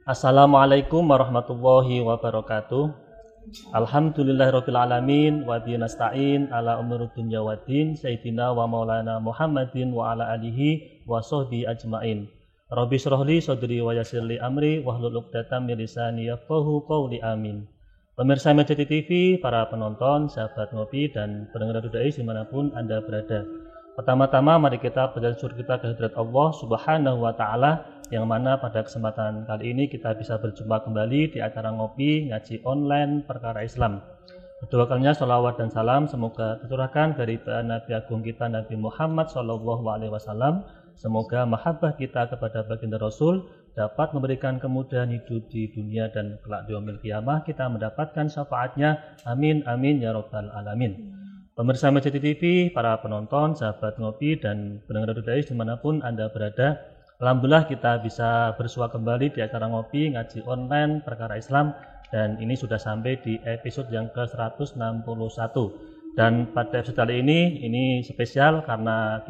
Assalamualaikum warahmatullahi wabarakatuh. Alhamdulillahirabbil alamin wa bihi nasta'in ala umuri dunya waddin sayyidina wa maulana Muhammadin wa ala alihi wa sahbihi ajmain. Rabbi shrah li sadri wa yassir li amri wahlul 'uqdatam min lisani yafqahu qawli amin. Pemirsa Media TV, para penonton, sahabat ngopi dan pendengar Dudai dimanapun Anda berada. Pertama-tama mari kita bersyukur kita ke hadirat Allah Subhanahu wa taala yang mana pada kesempatan kali ini kita bisa berjumpa kembali di acara ngopi ngaji online perkara Islam. Kedua kalinya sholawat dan salam semoga tercurahkan dari Nabi Agung kita Nabi Muhammad SAW. Semoga mahabbah kita kepada baginda Rasul dapat memberikan kemudahan hidup di dunia dan kelak di yaumil qiyamah kita mendapatkan syafaatnya. Amin amin ya rabbal alamin. Pemirsa Media TV, para penonton, sahabat ngopi dan pendengar Dudai dimanapun Anda berada, alhamdulillah kita bisa bersua kembali di acara ngopi ngaji online perkara Islam dan ini sudah sampai di episode yang ke-161. Dan pada episode kali ini spesial karena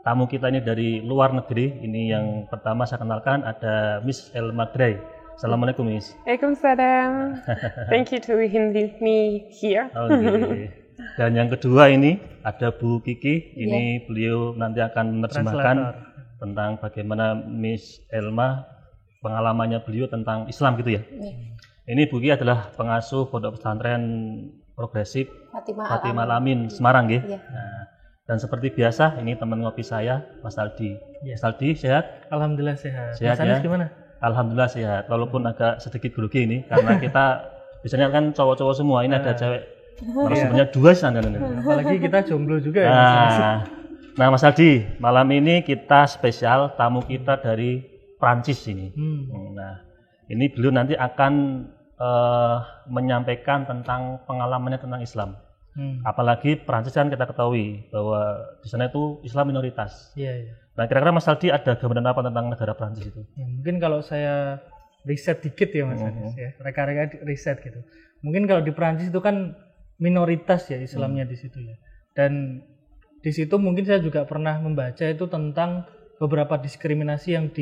tamu kita ini dari luar negeri. Ini yang pertama saya kenalkan ada Miss Elma Gray. Assalamualaikum Miss. Waalaikumsalam. Thank you to invite me here. Okay. Dan yang kedua ini ada Bu Kiki. Ini beliau nanti akan menerjemahkan tentang bagaimana Miss Elma pengalamannya beliau tentang Islam gitu ya. Ini Bu Kiki adalah pengasuh Pondok Pesantren Progresif Fatimah Al-Amin Semarang ya. Nah, dan seperti biasa ini teman ngopi saya Mas Aldi. Mas Aldi sehat? Alhamdulillah sehat. Sehat Mas ya? Gimana? Alhamdulillah sehat. Walaupun agak sedikit grogi ini karena kita biasanya kan cowok-cowok semua. Ini ada cewek. Sebenarnya dua sih Anda. Apalagi kita jomblo juga ya. Nah Mas Aldi, malam ini kita spesial tamu kita dari Prancis ini. Nah, ini beliau nanti akan menyampaikan tentang pengalamannya tentang Islam. Apalagi Prancis kan kita ketahui bahwa di sana itu Islam minoritas. Iya. Nah, kira-kira Mas Aldi ada gambaran apa tentang negara Prancis itu? Ya, mungkin kalau saya riset dikit ya Mas Anies ya, reka-reka riset gitu. Mungkin kalau di Prancis itu kan minoritas ya Islamnya di situ ya. Dan di situ mungkin saya juga pernah membaca itu tentang beberapa diskriminasi yang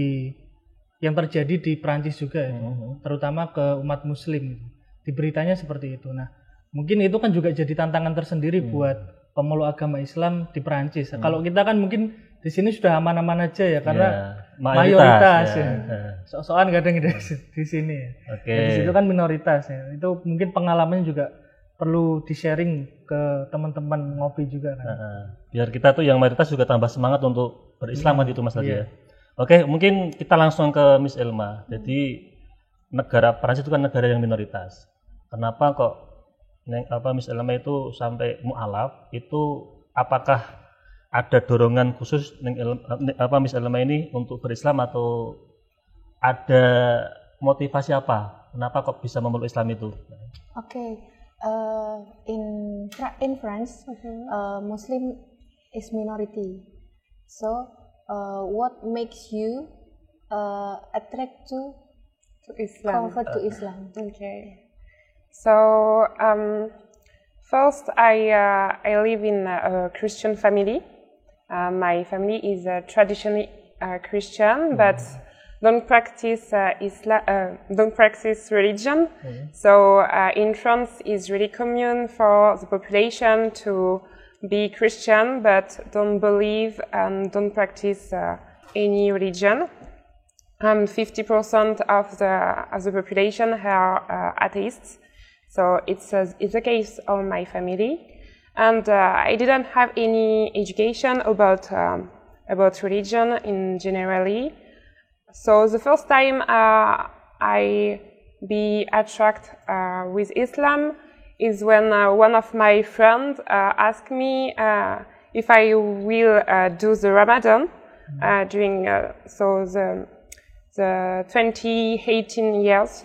terjadi di Prancis juga itu, terutama ke umat muslim gitu. Di beritanya seperti itu. Nah, mungkin itu kan juga jadi tantangan tersendiri buat pemeluk agama Islam di Prancis. Kalau kita kan mungkin di sini sudah aman-aman aja ya karena mayoritas ya. So-soan kadang di sini. Di situ kan minoritas ya. Itu mungkin pengalamannya juga perlu di-sharing ke teman-teman ngopi juga kan. Biar kita tuh yang mayoritas juga tambah semangat untuk berislam kan itu Mas Aldi ya. Oke, mungkin kita langsung ke Miss Elma. Jadi negara Prancis itu kan negara yang minoritas. Kenapa kok Miss Elma itu sampai mu'alaf? Itu apakah ada dorongan khusus Miss Elma ini untuk berislam atau ada motivasi apa? Kenapa kok bisa memeluk Islam itu? Okay. In France, Muslim is minority. So, what makes you attract to Islam? Convert to Islam? Okay. So, first I live in a Christian family. My family is traditionally Christian, but don't practice don't practice religion. So in France, it's really common for the population to be Christian, but don't believe and don't practice any religion. 50% of the population are atheists. So it's the case of my family, and I didn't have any education about religion in generally. So the first time I be attracted with Islam is when one of my friends asked me if I will do the Ramadan during the 2018 years,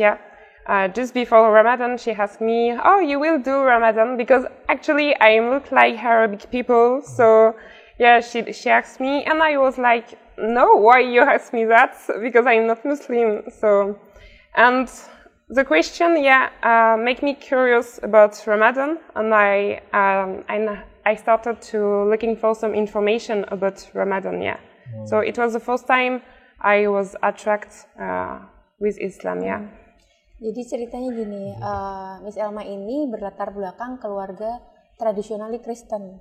just before Ramadan. She asked me, "Oh, you will do Ramadan?" Because actually I look like Arabic people, so she asked me, and I was like, "No, why you ask me that? Because I'm not Muslim." So, and the question, make me curious about Ramadan, and I started to looking for some information about Ramadan. So it was the first time I was attracted with Islam, yeah. Jadi ceritanya gini, Miss Elma ini berlatar belakang keluarga tradisionali Kristen.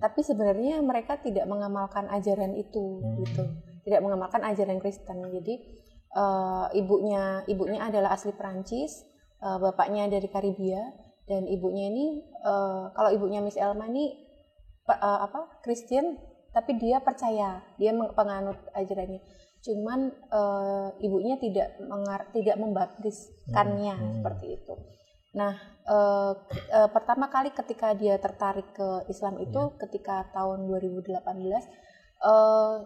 Tapi sebenarnya mereka tidak mengamalkan ajaran itu, gitu. Tidak mengamalkan ajaran Kristen. Jadi ibunya adalah asli Perancis, bapaknya dari Karibia, dan ibunya ini kalau ibunya Miss Elma ini Kristen, tapi dia percaya, dia penganut ajarannya. Cuman ibunya tidak membaptiskannya seperti itu. Nah, pertama kali ketika dia tertarik ke Islam itu ketika tahun 2018,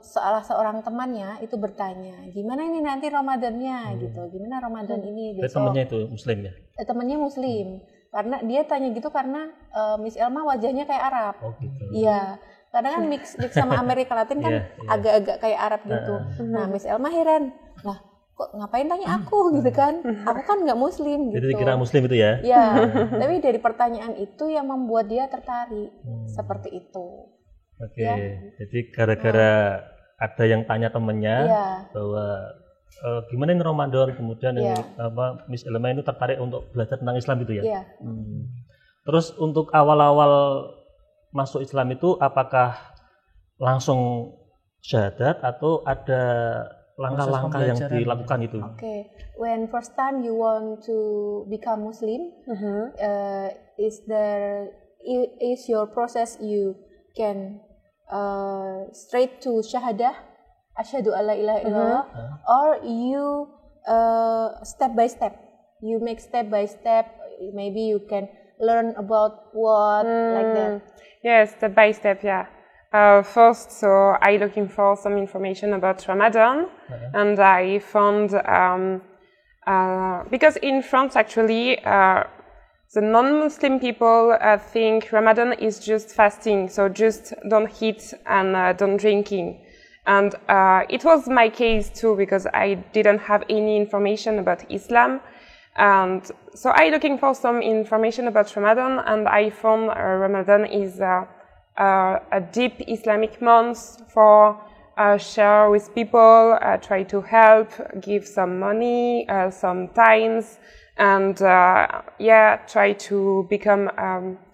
salah seorang temannya itu bertanya, gimana ini nanti Ramadannya gitu, gimana Ramadan ini besok. Temannya itu Muslim ya? Temannya Muslim, karena dia tanya gitu karena Miss Elma wajahnya kayak Arab. Oh gitu. Iya, kadang kan mix sama Amerika Latin kan agak-agak kayak Arab gitu. Nah, Miss Elma heran, lah kok ngapain tanya aku gitu kan? Aku kan nggak Muslim gitu. Jadi dikira Muslim itu ya? Ya, tapi dari pertanyaan itu yang membuat dia tertarik seperti itu. Oke, jadi gara-gara ada yang tanya temennya bahwa gimana ini Ramadan, kemudian Miss Elma itu tertarik untuk belajar tentang Islam itu ya? Iya. Terus untuk awal-awal masuk Islam itu apakah langsung syahadat atau ada langkah-langkah yang dilakukan itu? Okay. When first time you want to become Muslim, is your process you can straight to syahadah, asyhadu alla ilaha illallah, or you step by step. You make step by step. Maybe you can learn about what like that. Yes, step by step. Yeah. First, so I looking for some information about Ramadan, and I found because in France actually the non-Muslim people think Ramadan is just fasting, so just don't eat and don't drinking, and it was my case too because I didn't have any information about Islam, and so I looking for some information about Ramadan, and I found Ramadan is a deep Islamic month for share with people, try to help, give some money, some times, and try to become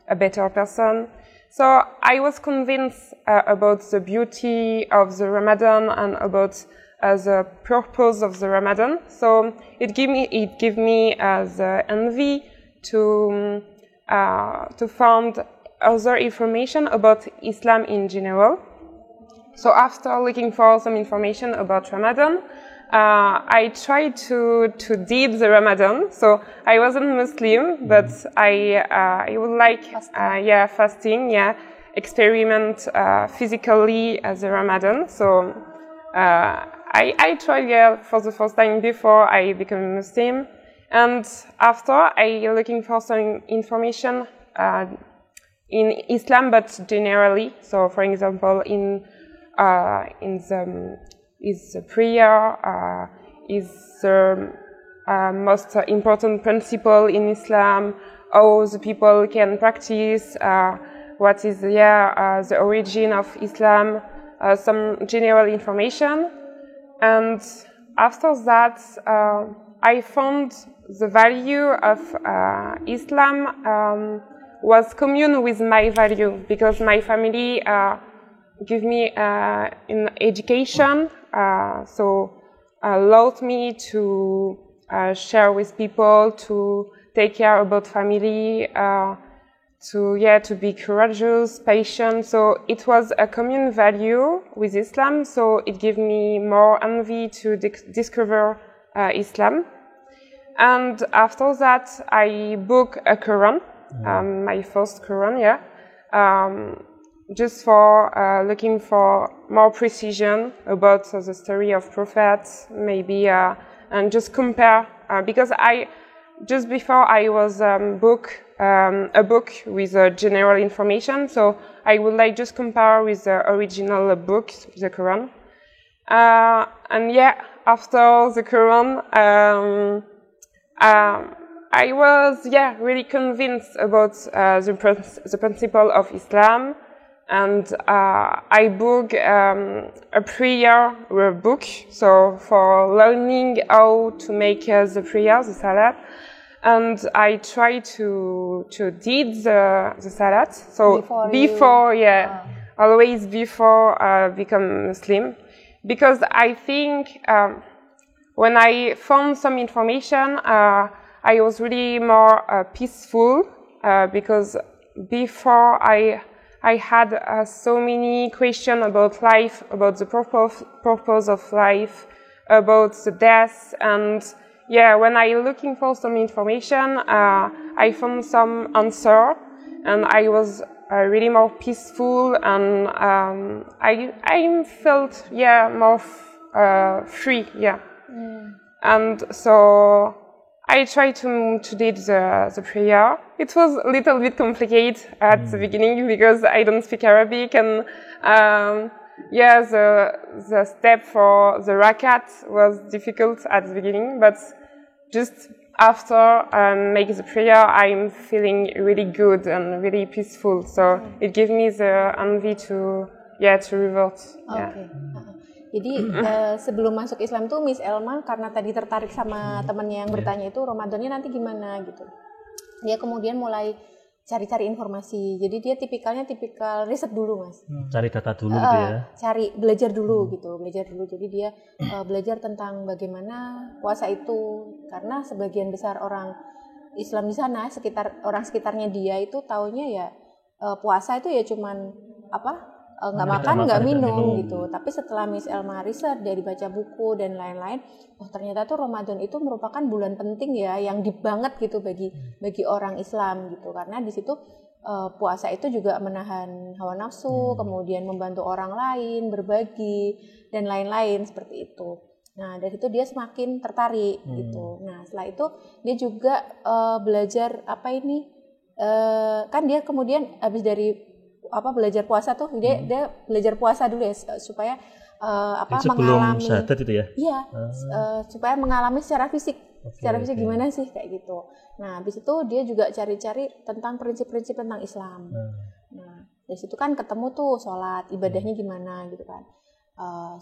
a better person. So I was convinced about the beauty of the Ramadan and about the purpose of the Ramadan. So it gave me the envy to find other information about Islam in general. So after looking for some information about Ramadan, I tried to did the Ramadan. So I wasn't Muslim, but I would like fasting, experiment physically as a Ramadan. So I tried for the first time before I became Muslim, and after I looking for some information in Islam, but generally. So, for example, is the prayer is the most important principle in Islam. How the people can practice. What is the origin of Islam? Some general information, and after that, I found the value of Islam. Was commune with my value because my family give me in education, so allowed me to share with people, to take care about family, to be courageous, patient. So it was a common value with Islam. So it gave me more envy to discover Islam. And after that, I booked a Quran. My first Quran, just for looking for more precision about the story of prophets, maybe, and just compare, because just before I was book a book with general information, so I would like just compare with the original book, the Quran, and after the Quran, I was really convinced about the principle of Islam, and I book a prayer book, so for learning how to make the prayer, the salat, and I try to did the salat. So before always before become Muslim, because I think when I found some information, I was really more peaceful because before I had so many questions about life, about the purpose of life, about the death, and when I looking for some information, I found some answer, and I was really more peaceful, and I felt more free, and so I tried to do the prayer. It was a little bit complicated at the beginning because I don't speak Arabic, and the step for the rakat was difficult at the beginning, but just after make the prayer, I'm feeling really good and really peaceful. So it gave me the envy to revert. Okay. Jadi sebelum masuk Islam tuh Miss Elma karena tadi tertarik sama temannya yang bertanya itu Ramadannya nanti gimana gitu. Dia kemudian mulai cari-cari informasi. Jadi dia tipikal riset dulu, Mas. Cari data dulu gitu ya. Belajar dulu gitu. Jadi dia belajar tentang bagaimana puasa itu, karena sebagian besar orang Islam di sana, orang sekitarnya dia itu taunya ya puasa itu ya cuman nggak makan nggak minum gitu. Tapi setelah Miss Elma riset, dari baca buku dan lain-lain, ternyata tuh Ramadan itu merupakan bulan penting ya, yang deep banget gitu bagi orang Islam gitu, karena di situ puasa itu juga menahan hawa nafsu, kemudian membantu orang lain, berbagi dan lain-lain seperti itu. Nah dari situ dia semakin tertarik gitu. Nah setelah itu dia juga belajar kan dia kemudian habis dari belajar puasa tuh dia belajar puasa dulu ya supaya mengalami syahadat itu ya. Iya, supaya mengalami secara fisik. Secara fisik gimana sih kayak gitu. Nah, habis itu dia juga cari-cari tentang prinsip-prinsip tentang Islam. Nah, dari situ kan ketemu tuh sholat, ibadahnya gimana gitu kan.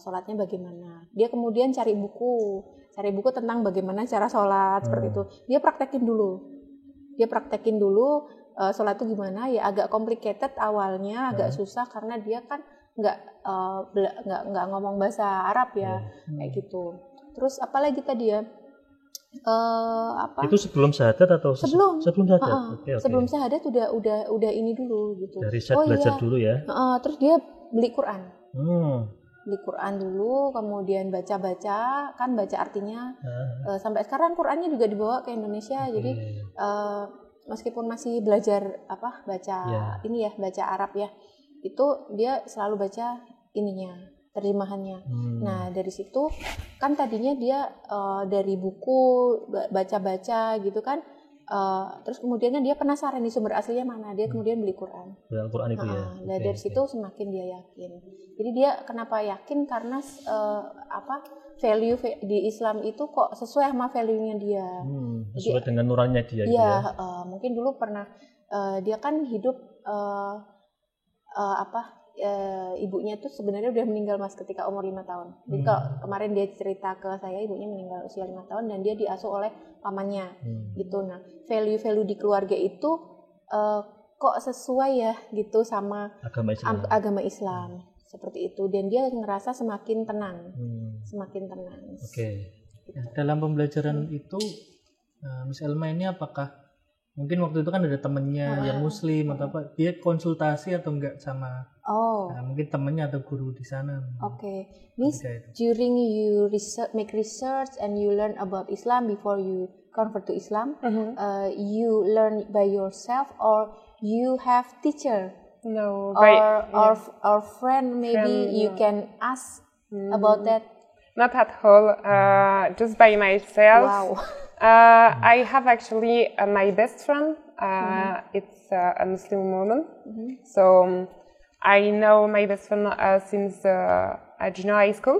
Sholatnya bagaimana. Dia kemudian cari buku tentang bagaimana cara sholat seperti itu. Dia praktekin dulu sholat itu gimana ya, agak complicated awalnya, agak susah karena dia kan nggak ngomong bahasa Arab ya, kayak gitu. Terus apalagi tadi ya itu sebelum syahadat atau sebelum syahadat? Okay. Sebelum syahadat udah ini dulu gitu. Dari belajar dulu ya. Terus dia beli Quran. Beli Quran dulu, kemudian baca artinya. Sampai sekarang Qurannya juga dibawa ke Indonesia. Jadi meskipun masih belajar baca Arab ya, itu dia selalu baca terjemahannya. Nah dari situ kan tadinya dia dari buku baca gitu kan, terus kemudian dia penasaran di sumber aslinya mana, dia kemudian beli Quran. Quran itu ya. Nah dari situ semakin dia yakin. Jadi dia kenapa yakin, karena value di Islam itu kok sesuai sama value-nya dia. Sesuai dengan nuraninya dia. Iya, mungkin dulu pernah dia kan hidup ibunya tuh sebenarnya udah meninggal Mas ketika umur 5 tahun. Jadi kalau kemarin dia cerita ke saya, ibunya meninggal usia 5 tahun dan dia diasuh oleh pamannya. Gitu. Nah, value-value di keluarga itu kok sesuai ya gitu sama agama Islam. Seperti itu, dan dia ngerasa semakin tenang. Oke. Dalam pembelajaran itu Miss Elma ini apakah mungkin waktu itu kan ada temennya yang Muslim atau apa, dia konsultasi atau enggak sama mungkin temennya atau guru di sana? Okay. Miss, during you make research and you learn about Islam before you convert to Islam, you learn by yourself or you have teacher? No, or friend maybe you can ask about that. Not at all. Just by myself. Wow. I have actually my best friend. It's a Muslim woman. So I know my best friend since junior high school.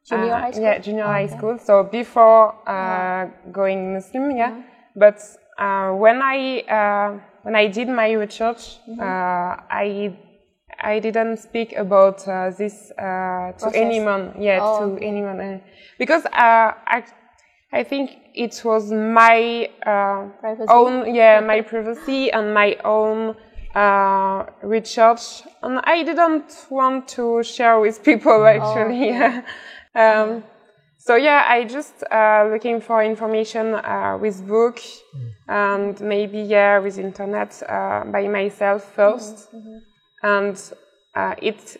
Junior high school. Yeah, junior high school. So before going Muslim, But when I did my research, I didn't speak about this to anyone. Yeah, to anyone, because I think it was my own, my privacy and my own research, and I didn't want to share with people actually. So yeah, I just looking for information with book and maybe with internet by myself first, and it's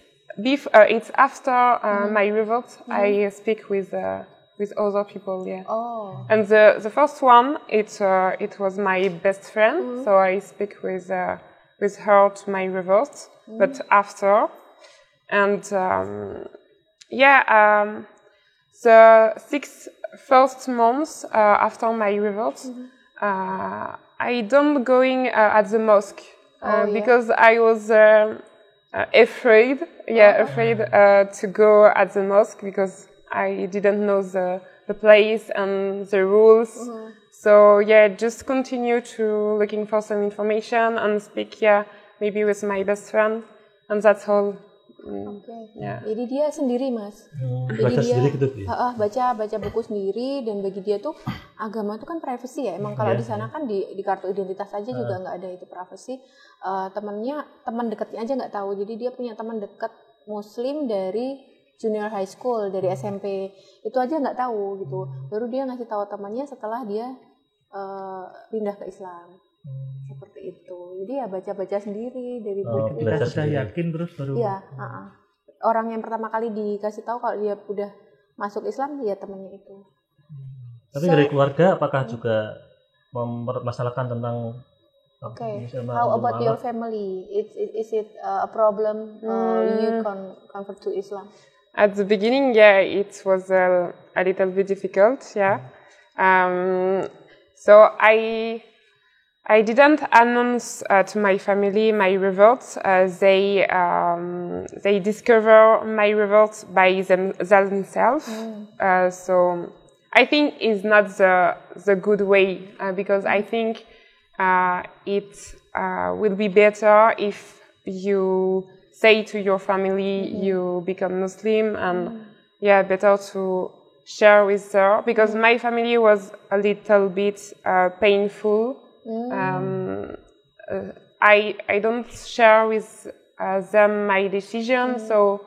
after my revolt I speak with other people. Yeah. And the first one it was my best friend, so I speak with her to my revolt, but after, and the 6 first months after my revolt, I don't going at the mosque because I was afraid to go at the mosque because I didn't know the place and the rules. So just continue to looking for some information and speak maybe with my best friend, and that's all. Jadi dia sendiri, Mas. Jadi Baca dia sendiri gitu ya? baca buku sendiri, dan bagi dia tuh agama itu kan privacy ya. Emang kalau di sana kan di kartu identitas aja juga nggak ada itu privacy. Teman dekatnya aja nggak tahu. Jadi dia punya teman dekat Muslim dari junior high school, dari SMP. Itu aja nggak tahu gitu. Baru dia ngasih tahu temannya setelah dia pindah ke Islam. Seperti itu. Jadi ya baca-baca sendiri dari buku. Kita sudah yakin terus baru. Iya. Orang yang pertama kali dikasih tahu kalau dia udah masuk Islam ya temannya itu. Tapi dari keluarga apakah juga mempermasalahkan tentang How about your family? Is it a problem you convert to Islam? At the beginning, it was a little bit difficult. So I didn't announce to my family my revolt. They discover my revolt by themselves. So I think it's not the good way because I think it will be better if you say to your family you become Muslim, and better to share with her, because my family was a little bit painful. I don't share with them my decision, so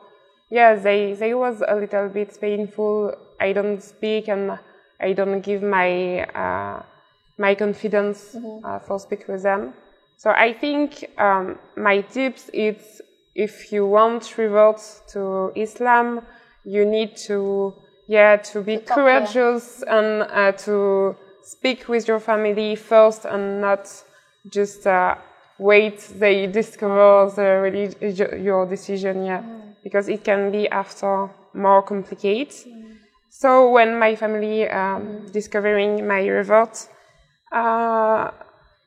they was a little bit painful. I don't speak and I don't give my confidence for speak with them. So I think my tips is, if you want to revert to Islam, you need to be courageous and to speak with your family first, and not just wait they discover your decision, because it can be after more complicated. So when my family discovering my revolt,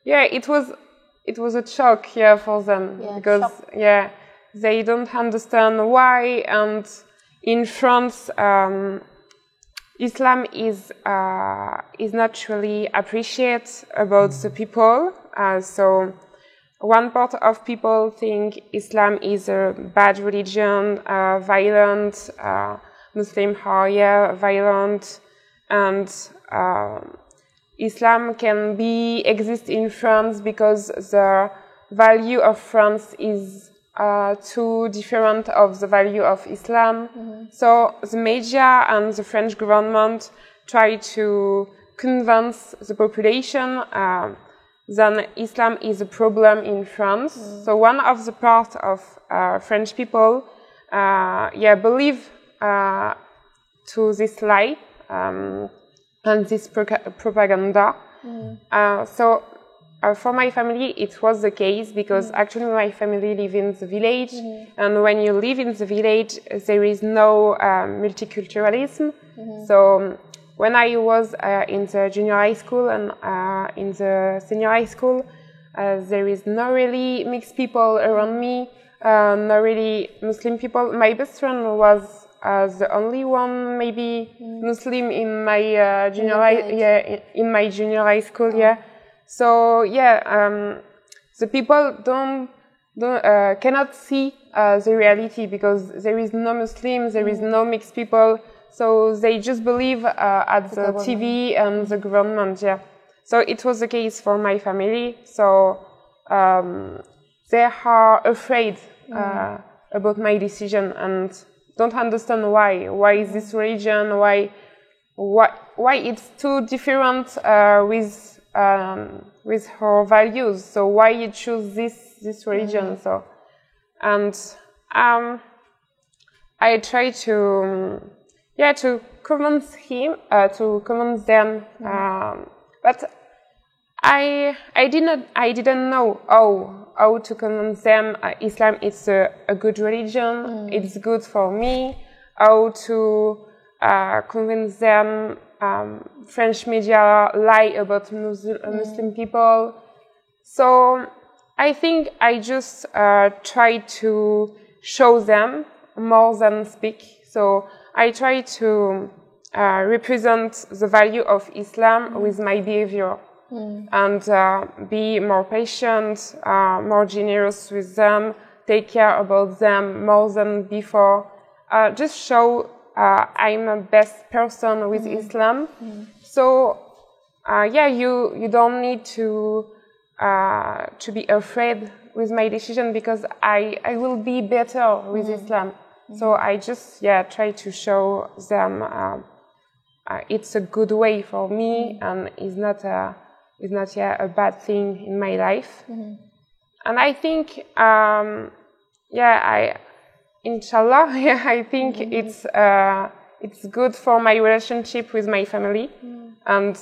it was a shock for them, because they don't understand why. And in France, Islam is not really appreciated about the people. So one part of people think Islam is a bad religion, violent, Muslims are violent, and Islam can exist in France because the value of France is too different of the value of Islam. So the media and the French government try to convince the population that Islam is a problem in France. So one of the part of French people believe to this lie and this propaganda. So for my family, it was the case, because actually my family live in the village, and when you live in the village, there is no multiculturalism. So when I was in the junior high school and in the senior high school, there is no really mixed people around me, no really Muslim people. My best friend was the only one maybe Muslim in my in my junior high school. So the people don't cannot see the reality, because there is no Muslims, there is no mixed people, so they just believe at the TV and the government. Yeah, so it was the case for my family. So they are afraid about my decision and don't understand why. Why is this religion? Why it's too different with her values? So why you choose this religion? So, and I try to convince them, but I didn't know how to convince them Islam is a good religion, it's good for me, how to convince them French media lie about Muslim people. So I think I just try to show them more than speak. So I try to represent the value of Islam with my behavior. And be more patient, more generous with them, take care about them more than before. Just show I'm a best person with Islam. So you don't need to be afraid with my decision, because I will be better with Islam. So I just try to show them it's a good way for me and it's not a bad thing in my life. And I think inshallah, I think it's good for my relationship with my family. And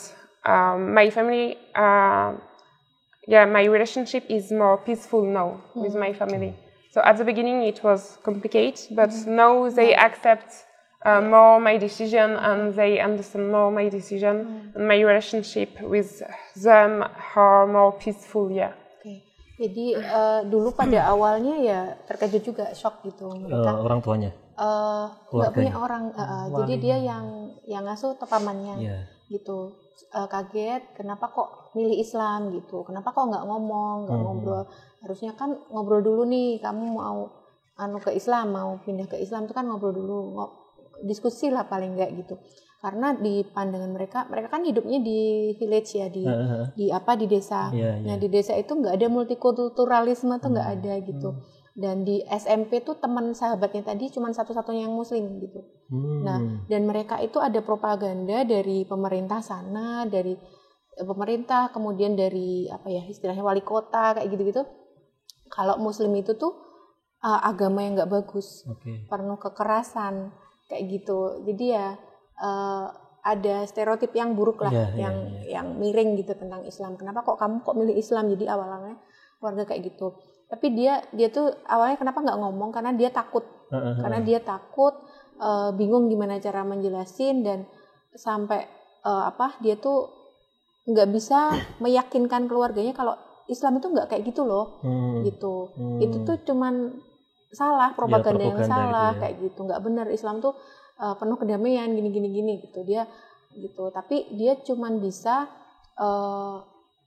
my family, my relationship is more peaceful now with my family. So at the beginning it was complicated, but now they accept more my decision and they understand more my decision, and my relationship with them are more peaceful. Okay. Jadi dulu pada awalnya ya terkejut juga, shock gitu mereka. Orang tuanya? Nggak punya orang, jadi dia yang ngasuh atau pamannya gitu. Kaget, kenapa kok milih Islam gitu? Kenapa kok nggak ngomong, nggak ngobrol? Harusnya kan ngobrol dulu nih, kamu mau ke Islam, mau pindah ke Islam itu kan ngobrol dulu, diskusi lah paling nggak gitu. Karena di pandangan mereka kan hidupnya di village ya, di desa. Nah di desa itu nggak ada multikulturalisme tuh nggak ada gitu. Dan di SMP tuh teman sahabatnya tadi cuma satu-satunya yang Muslim gitu. Nah dan mereka itu ada propaganda dari pemerintah sana, dari pemerintah, kemudian dari istilahnya wali kota kayak gitu-gitu. Kalau Muslim itu tuh agama yang nggak bagus, penuh kekerasan kayak gitu. Jadi ada stereotip yang buruk lah, yang miring gitu tentang Islam. Kenapa kamu milih Islam? Jadi awalnya keluarga kayak gitu. Tapi dia tuh awalnya kenapa nggak ngomong? Karena dia takut. Karena dia takut, bingung gimana cara menjelasin, dan sampai dia tuh nggak bisa meyakinkan keluarganya kalau Islam itu nggak kayak gitu loh, gitu. Itu tuh cuman salah, propaganda yang salah kayak gitu, nggak benar. Islam tuh penuh kedamaian, gini gitu. Dia gitu. Tapi dia cuman bisa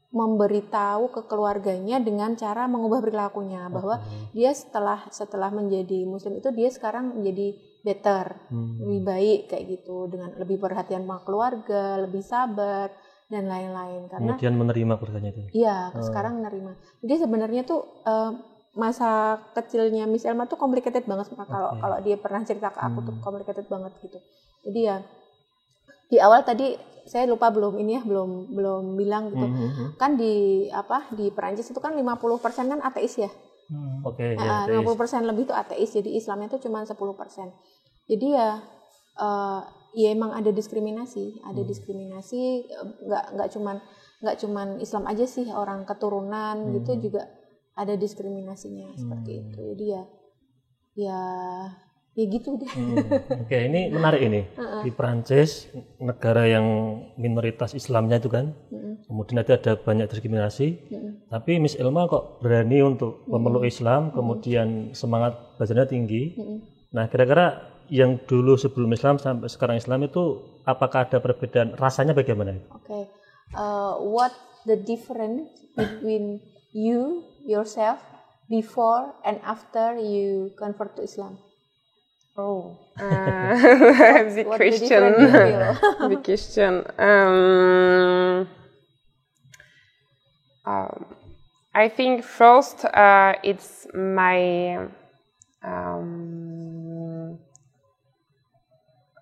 memberitahu ke keluarganya dengan cara mengubah perilakunya, bahwa dia setelah menjadi Muslim itu dia sekarang menjadi better, lebih baik kayak gitu, dengan lebih perhatian sama keluarga, lebih sabar dan lain-lain. Karena kemudian menerima keluarganya itu. Iya, sekarang menerima. Jadi sebenarnya tuh masa kecilnya Miss Elma tuh complicated banget, kalau dia pernah cerita ke aku tuh complicated banget gitu. Jadi ya di awal tadi saya lupa belum bilang gitu. Kan di Perancis itu kan 50% kan ateis ya. 50% lebih itu ateis, jadi Islamnya itu cuma 10%. Jadi ya emang ada diskriminasi, nggak cuman Islam aja sih, orang keturunan gitu juga ada diskriminasinya seperti itu. Jadi ya gitu deh. Oke, ini menarik ini. Di Prancis, negara yang minoritas Islamnya itu kan, kemudian ada banyak diskriminasi, tapi Miss Elma kok berani untuk memeluk Islam, kemudian semangat belajarnya tinggi. Nah, kira-kira yang dulu sebelum Islam sampai sekarang Islam itu apakah ada perbedaan, rasanya bagaimana? Oke. What the difference between yourself before and after you convert to Islam? Oh, big What the question. difference you feel? Big question. I think first it's my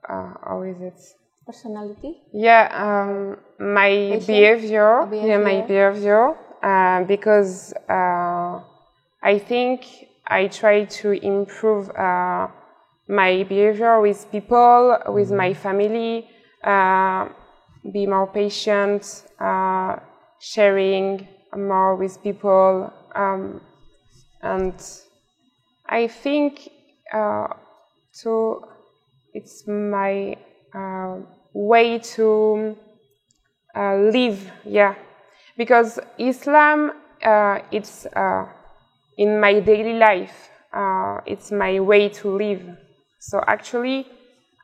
how is it? Personality? Yeah, my Patient? behavior. Behavior. Yeah, my behavior. Because I think I try to improve my behavior with people, with my family, be more patient, sharing more with people, and I think it's my way to live, yeah, because Islam it's in my daily life, it's my way to live. So actually,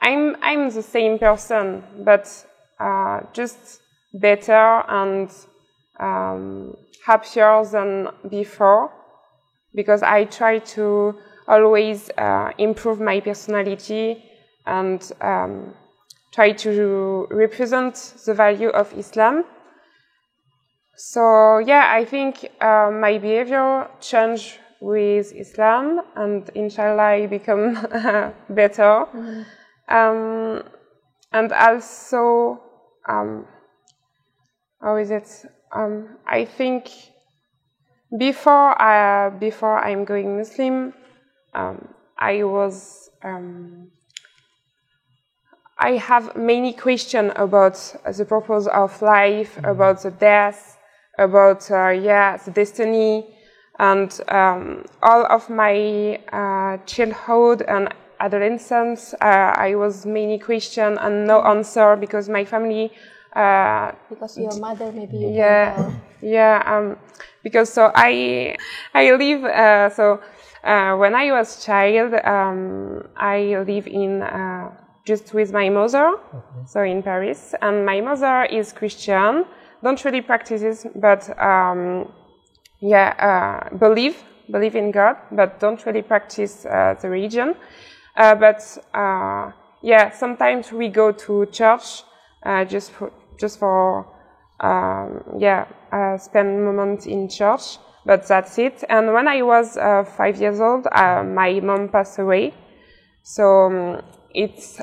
I'm the same person, but just better and happier than before, because I try to always improve my personality and try to represent the value of Islam. So yeah, I think my behavior changed with Islam, and inshallah I become better. And also, how is it? I think before I'm going Muslim, I have many questions about the purpose of life, about the death, about the destiny, and all of my childhood and adolescence. I was many questions and no answer, because my family. Because your mother maybe you can tell. Because so I live when I was child, I live in just with my mother, so in Paris, and my mother is Christian, don't really practice it, but believe in God, but don't really practice the religion. Sometimes we go to church just for spend moments in church, but that's it. And when I was 5 years old, my mom passed away, so it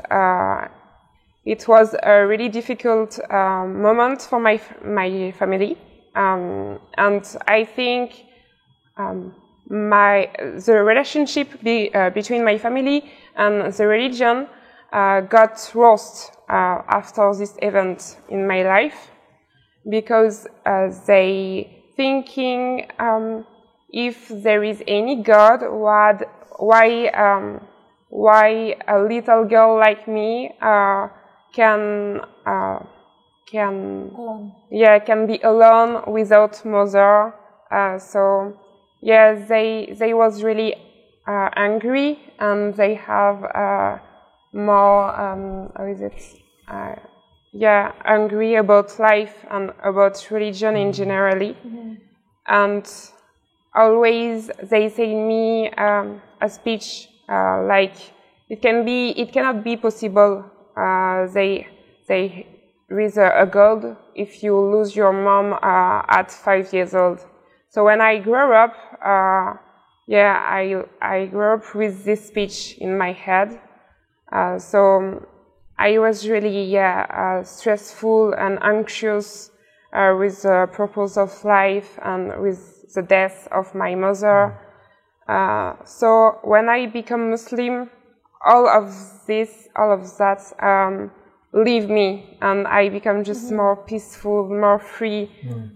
was a really difficult moment for my family, and I think the relationship between my family and the religion got worse after this event in my life, because they thinking if there is any God, why a little girl like me can be alone without mother. They was really angry, and they have more angry about life and about religion in generally. And always they say me a speech like it cannot be possible. They with a God if you lose your mom at 5 years old. So when I grew up, I grew up with this speech in my head. So I was really stressful and anxious with the purpose of life and with the death of my mother. So when I become Muslim, all of that leave me, and I become just more peaceful, more free,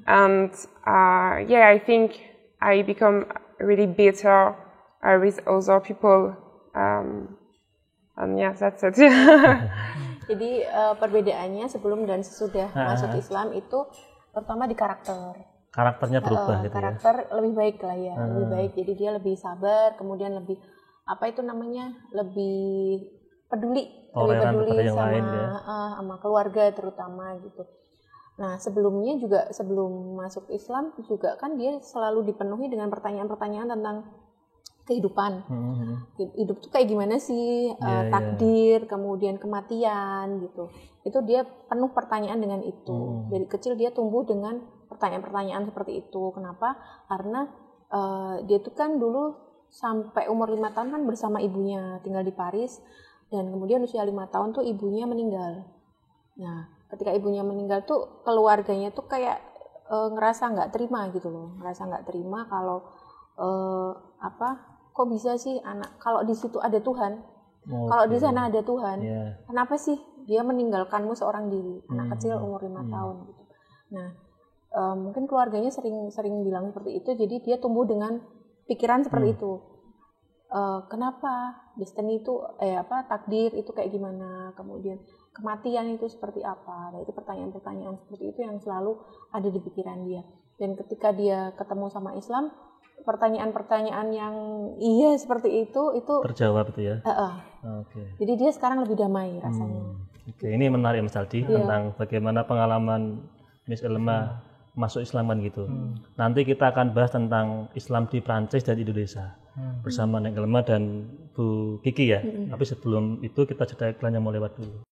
and I think I become really better with other people, and that's it. Jadi perbedaannya sebelum dan sesudah masuk Islam itu pertama di karakternya berubah gitu karakter lebih baik lah ya, lebih baik, jadi dia lebih sabar, kemudian lebih lebih peduli sama sama keluarga terutama gitu. Nah, sebelumnya juga sebelum masuk Islam juga kan dia selalu dipenuhi dengan pertanyaan-pertanyaan tentang kehidupan. Hidup tuh kayak gimana sih, takdir, kemudian kematian gitu. Itu dia penuh pertanyaan dengan itu. Dari kecil dia tumbuh dengan pertanyaan-pertanyaan seperti itu. Kenapa? Karena dia tuh kan dulu sampai umur 5 tahun kan bersama ibunya tinggal di Paris, dan kemudian usia 5 tahun tuh ibunya meninggal. Nah, ketika ibunya meninggal tuh keluarganya tuh kayak ngerasa nggak terima gitu loh, ngerasa nggak terima kalau kok bisa sih anak, kalau di situ ada Tuhan, kalau di sana ada Tuhan, kenapa sih dia meninggalkanmu seorang diri, anak kecil umur 5 tahun gitu. Nah, mungkin keluarganya sering bilang seperti itu, jadi dia tumbuh dengan pikiran seperti itu. Kenapa destiny itu takdir itu kayak gimana, kemudian kematian itu seperti apa. Nah, itu pertanyaan-pertanyaan seperti itu yang selalu ada di pikiran dia. Dan ketika dia ketemu sama Islam, pertanyaan-pertanyaan yang seperti itu terjawab itu ya. Jadi dia sekarang lebih damai rasanya. Ini menarik Mas Aldi tentang bagaimana pengalaman Miss Elma masuk Islam kan gitu. Nanti kita akan bahas tentang Islam di Prancis dan Indonesia bersama Neng Elma dan Bu Kiki ya. Tapi sebelum itu kita jeda iklan yang mau lewat dulu.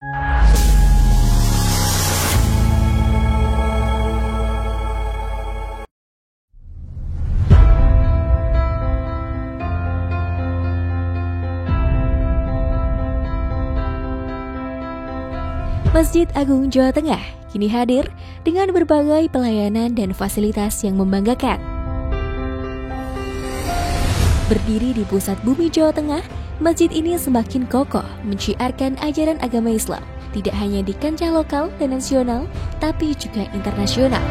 Masjid Agung Jawa Tengah kini hadir dengan berbagai pelayanan dan fasilitas yang membanggakan. Berdiri di pusat bumi Jawa Tengah, masjid ini semakin kokoh menciarkan ajaran agama Islam, tidak hanya di kancah lokal dan nasional, tapi juga internasional.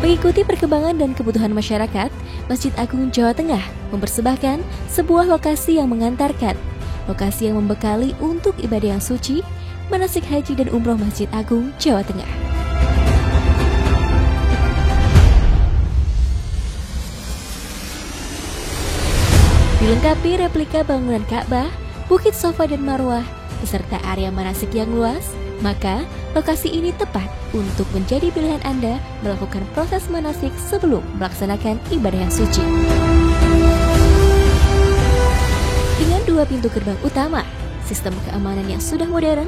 Mengikuti perkembangan dan kebutuhan masyarakat, Masjid Agung Jawa Tengah mempersembahkan sebuah lokasi yang mengantarkan, lokasi yang membekali untuk ibadah yang suci, manasik haji dan umroh Masjid Agung Jawa Tengah. Dilengkapi replika bangunan Ka'bah, Bukit Safa dan Marwah, beserta area manasik yang luas, maka lokasi ini tepat untuk menjadi pilihan Anda melakukan proses manasik sebelum melaksanakan ibadah yang suci. Dengan 2 pintu gerbang utama, sistem keamanan yang sudah modern,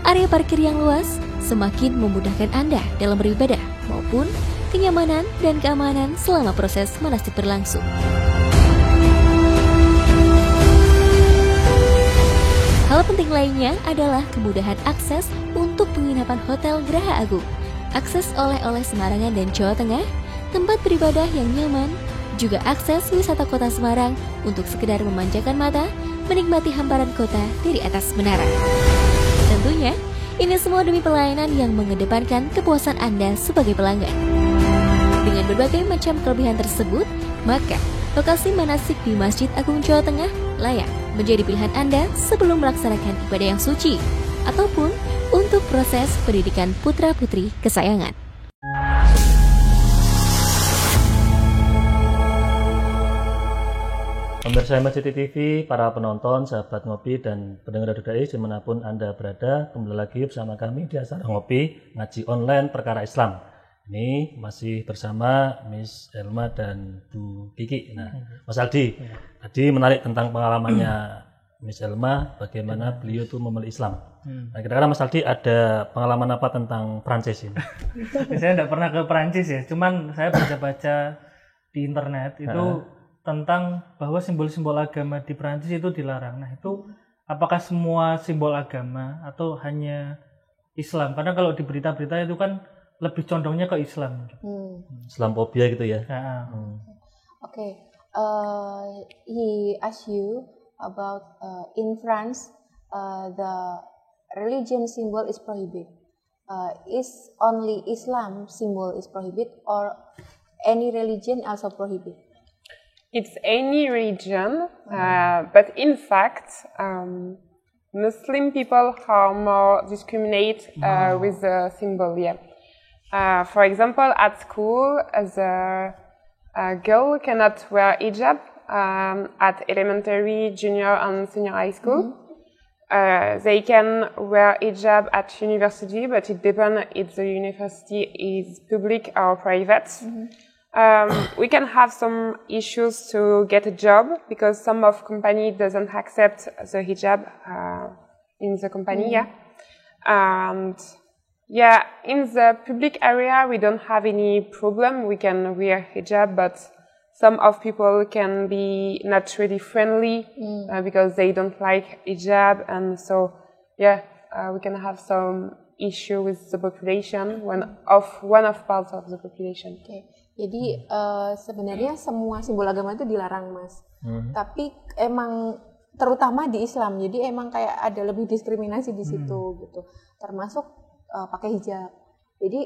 area parkir yang luas semakin memudahkan Anda dalam beribadah maupun kenyamanan dan keamanan selama proses manasik berlangsung. Hal penting lainnya adalah kemudahan akses untuk penginapan Hotel Geraha Agung, akses oleh-oleh Semarangan dan Jawa Tengah, tempat beribadah yang nyaman, juga akses wisata kota Semarang untuk sekedar memanjakan mata, menikmati hamparan kota dari atas menara. Tentunya, ini semua demi pelayanan yang mengedepankan kepuasan Anda sebagai pelanggan. Dengan berbagai macam kelebihan tersebut, maka lokasi manasik di Masjid Agung Jawa Tengah layak menjadi pilihan Anda sebelum melaksanakan ibadah yang suci ataupun untuk proses pendidikan putra-putri kesayangan. Pemirsa Masjid TV, para penonton, sahabat ngopi dan pendengar Radio Dai dimanapun Anda berada, kembali lagi bersama kami di acara ngopi ngaji online perkara Islam. Ini masih bersama Miss Elma dan Bu Kiki. Nah, Mas Aldi, tadi menarik tentang pengalamannya Miss Elma, bagaimana beliau itu memilih Islam. Nah, kira-kira Mas Aldi ada pengalaman apa tentang Prancis ini? Saya tidak pernah ke Prancis ya, cuman saya baca-baca di internet itu tentang bahwa simbol-simbol agama di Prancis itu dilarang. Nah, itu apakah semua simbol agama atau hanya Islam? Karena kalau di berita-berita itu kan lebih condongnya ke Islam. Islamfobia gitu ya. Okay. He asked you about in France the religion symbol is prohibited. Is only Islam symbol is prohibited or any religion also prohibited? It's any religion, but in fact, Muslim people are more discriminate with the symbol. Yeah. For example, at school, the girl cannot wear hijab at elementary, junior, and senior high school. They can wear hijab at university, but it depends if the university is public or private. We can have some issues to get a job because some of company doesn't accept the hijab in the company. And in the public area we don't have any problem. We can wear hijab, but some of people can be not really friendly because they don't like hijab, and so we can have some issue with the population, one of parts of the population. Okay. Jadi sebenarnya semua simbol agama itu dilarang, Mas. Tapi emang terutama di Islam, jadi emang kayak ada lebih diskriminasi di situ gitu. Termasuk pakai hijab. Jadi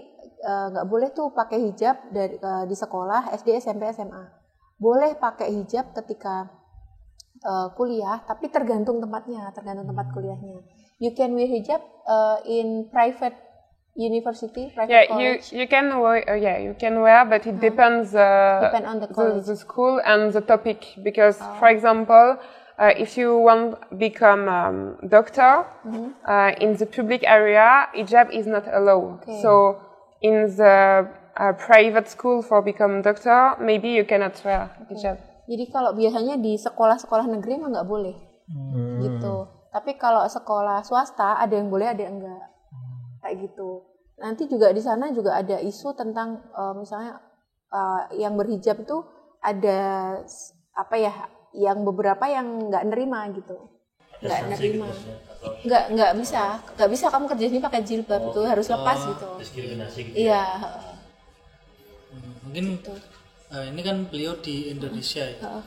nggak boleh tuh pakai hijab di sekolah SD, SMP, SMA. Boleh pakai hijab ketika kuliah, tapi tergantung tempatnya, tergantung tempat kuliahnya. You can wear hijab in private university, private college. you can wear, but it depends Depend on the college. the school and the topic. Because, for example, if you want to become doctor in the public area, hijab is not allowed. Okay. So in the private school for become doctor, maybe you cannot wear hijab. Jadi kalau biasanya di sekolah-sekolah negeri mah nggak boleh, gitu. Tapi kalau sekolah swasta ada yang boleh, ada yang enggak, kayak gitu. Nanti juga di sana juga ada isu tentang misalnya yang berhijab itu ada yang beberapa yang nggak nerima gitu, nggak nerima, nggak bisa kamu kerja sini pakai jilbab, itu harus lepas gitu. Diskriminasi gitu. Iya. Mungkin ini kan beliau di Indonesia ya.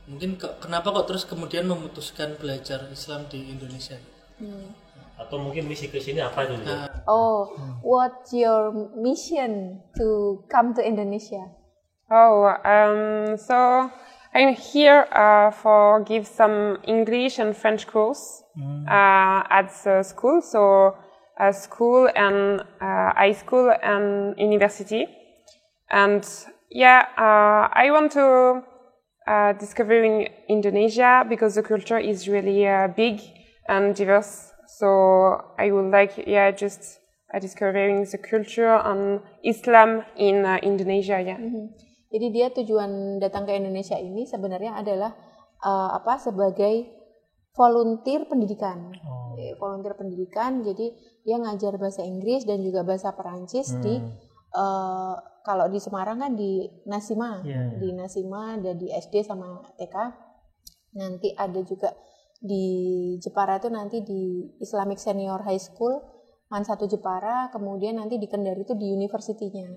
Mungkin kenapa kok terus kemudian memutuskan belajar Islam di Indonesia? Atau mungkin misi ke sini apa dulu? What's your mission to come to Indonesia? So I'm here for give some English and French course at the school. So school and high school and university. And I want to discovering Indonesia because the culture is really big and diverse. So I would like, just discovering the culture and Islam in Indonesia. Jadi dia tujuan datang ke Indonesia ini sebenarnya adalah sebagai volunteer pendidikan. Volunteer pendidikan, jadi dia ngajar bahasa Inggris dan juga bahasa Perancis di kalau di Semarang kan di Nasima, di Nasima ada di SD sama TK. Nanti ada juga di Jepara itu nanti di Islamic Senior High School, MAN 1 Jepara, kemudian nanti di Kendari itu di universitinya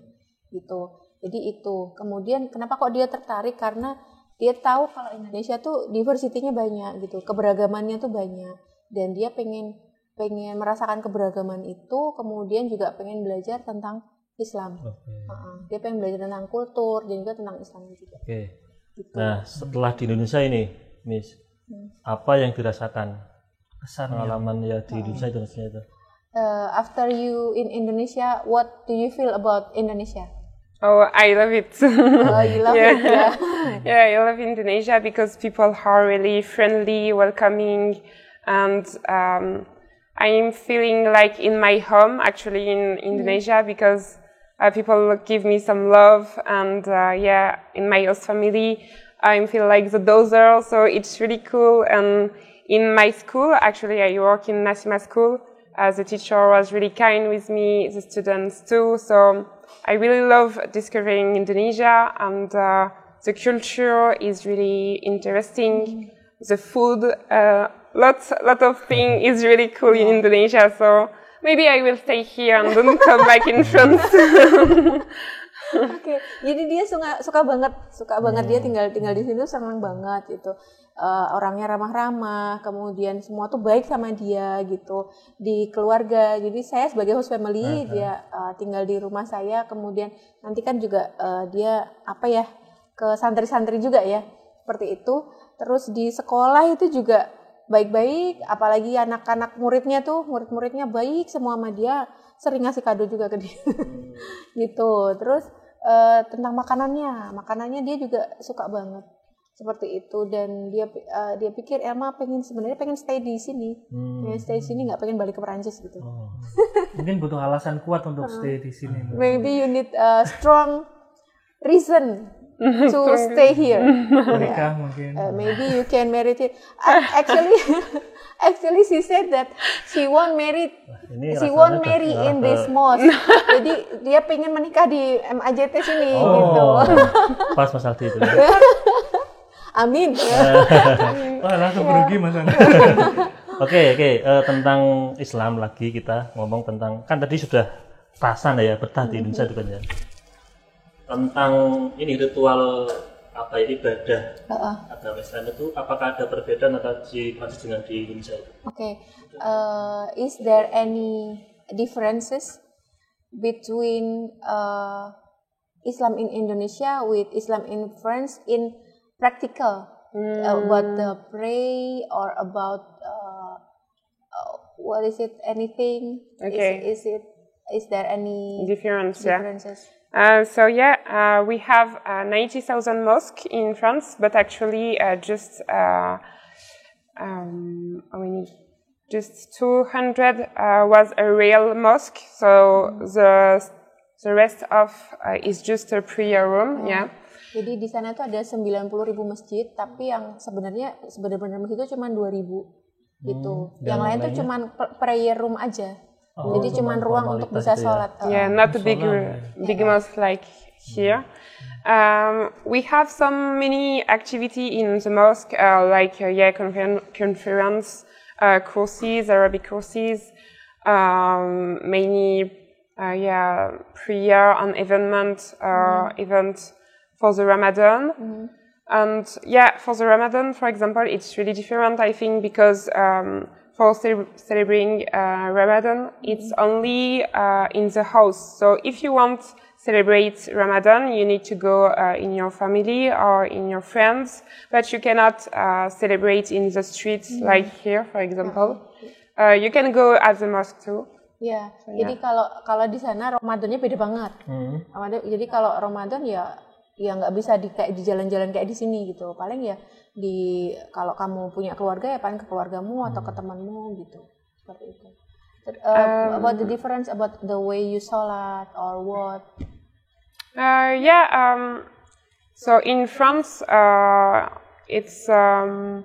gitu. Jadi itu. Kemudian kenapa kok dia tertarik, karena dia tahu kalau Indonesia tuh diversitinya banyak gitu, keberagamannya tuh banyak, dan dia pengen merasakan keberagaman itu, kemudian juga pengen belajar tentang Islam. Dia pengen belajar tentang kultur dan juga tentang Islam juga. Gitu. Nah, setelah di Indonesia ini, Miss, apa yang dirasakan pengalaman ya di Indonesia itu maksudnya itu? After you in Indonesia, what do you feel about Indonesia? I love it. You love it, I love Indonesia because people are really friendly, welcoming, and I'm feeling like in my home actually in Indonesia because people give me some love, and in my host family I feel like the daughter, so it's really cool. And in my school, actually I work in Nasima school, the teacher was really kind with me, the students too, so I really love discovering Indonesia, and the culture is really interesting. The food, lot of things is really cool in Indonesia, so maybe I will stay here and don't come back in France. Oke, jadi dia suka banget dia tinggal di sini, senang banget gitu. Orangnya ramah-ramah, kemudian semua tuh baik sama dia gitu di keluarga. Jadi saya sebagai host family, dia tinggal di rumah saya, kemudian nanti kan juga dia ke santri-santri juga ya, seperti itu. Terus di sekolah itu juga baik-baik, apalagi anak-anak murid-muridnya baik semua sama dia, sering ngasih kado juga ke dia. Gitu. Terus tentang makanannya dia juga suka banget. seperti itu. Dan dia pikir sebenarnya pengen stay di sini, nggak pengen balik ke Perancis gitu. Mungkin butuh alasan kuat untuk stay di sini. Maybe you need a strong reason to stay here. Mereka mungkin. Maybe you can marry it. Actually, she said that she won't marry in this mosque. Jadi dia pengen menikah di MAJT sini gitu. Pas Mas Aldi itu. Amin. Wah, langsung rugi Mas Andi. Oke, tentang Islam lagi kita ngomong tentang, kan tadi sudah rasan ya betah di Indonesia itu kan ya. Tentang ini ritual ibadah agama Islam itu, apakah ada perbedaan atau di Prancis dengan di Indonesia itu? Is there any differences between Islam in Indonesia with Islam in France in practical about the pray or about what is it? Anything? Is there any differences? We have 90,000 mosques in France, but actually just how many? Just 200 was a real mosque. So the rest of is just a prayer room. Jadi di sana tuh ada 90.000 masjid, tapi yang sebenarnya masjid itu cuma 2.000 gitu. Yang lain tuh cuma prayer room aja. Jadi cuma ruang untuk bisa sholat. Not a big mosque like here. We have some mini activity in the mosque, like conference, courses, Arabic courses, many prayer and event for the Ramadan. And for the Ramadan, for example, it's really different, I think, because for celebrating Ramadan, it's only in the house. So if you want to celebrate Ramadan, you need to go in your family or in your friends, but you cannot celebrate in the streets like here, for example. You can go at the mosque too. Jadi kalau di sana Ramadannya beda banget. Jadi kalau Ramadan ya nggak bisa kayak di jalan-jalan kayak di sini gitu. Paling ya kalau kamu punya keluarga ya paling ke keluargamu atau ke temanmu gitu. Seperti itu. About the difference about the way you sholat or what? So in France, it's the